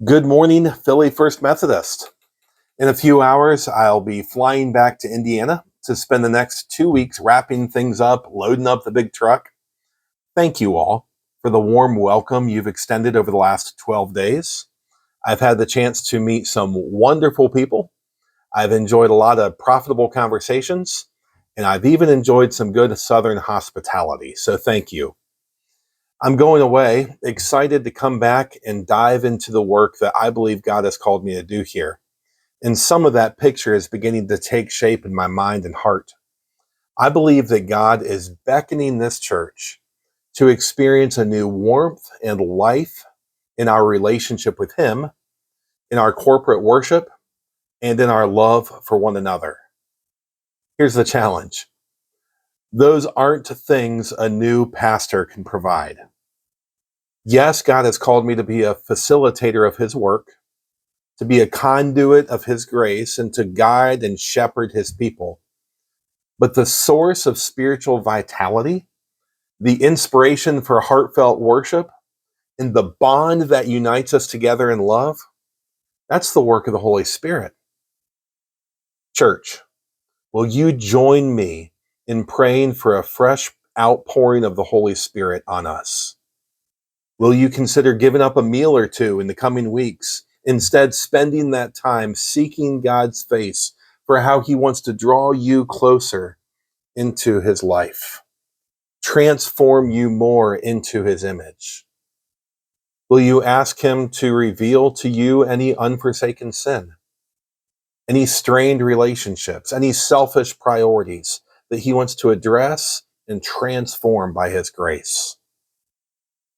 Good morning, Philly First Methodist. In a few hours, I'll be flying back to Indiana to spend the next 2 weeks wrapping things up, loading up the big truck. Thank you all for the warm welcome you've extended over the last 12 days. I've had the chance to meet some wonderful people. I've enjoyed a lot of profitable conversations, and I've even enjoyed some good Southern hospitality. So thank you. I'm going away, excited to come back and dive into the work that I believe God has called me to do here. And some of that picture is beginning to take shape in my mind and heart. I believe that God is beckoning this church to experience a new warmth and life in our relationship with Him, in our corporate worship, and in our love for one another. Here's the challenge. Those aren't things a new pastor can provide. Yes, God has called me to be a facilitator of His work, to be a conduit of His grace, and to guide and shepherd His people. But the source of spiritual vitality, the inspiration for heartfelt worship, and the bond that unites us together in love, that's the work of the Holy Spirit. Church, will you join me in praying for a fresh outpouring of the Holy Spirit on us? Will you consider giving up a meal or two in the coming weeks, instead spending that time seeking God's face for how He wants to draw you closer into His life, transform you more into His image? Will you ask Him to reveal to you any unforsaken sin, any strained relationships, any selfish priorities that He wants to address and transform by His grace?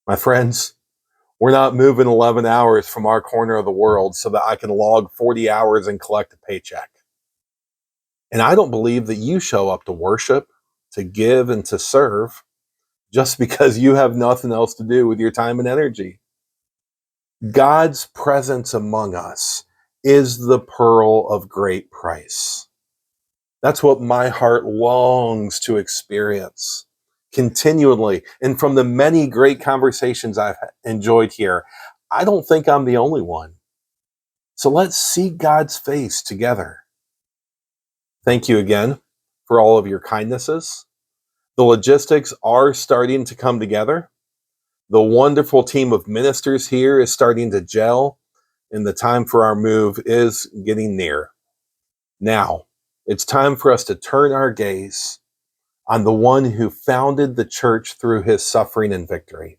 My friends, we're not moving 11 hours from our corner of the world so that I can log 40 hours and collect a paycheck. And I don't believe that you show up to worship, to give, and to serve just because you have nothing else to do with your time and energy. God's presence among us is the pearl of great price. That's what my heart longs to experience continually. And from the many great conversations I've enjoyed here, I don't think I'm the only one. So let's seek God's face together. Thank you again for all of your kindnesses. The logistics are starting to come together. The wonderful team of ministers here is starting to gel, and the time for our move is getting near. Now, it's time for us to turn our gaze on the one who founded the church through His suffering and victory,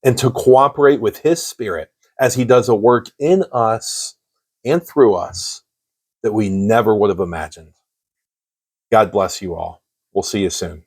and to cooperate with His Spirit as He does a work in us and through us that we never would have imagined. God bless you all. We'll see you soon.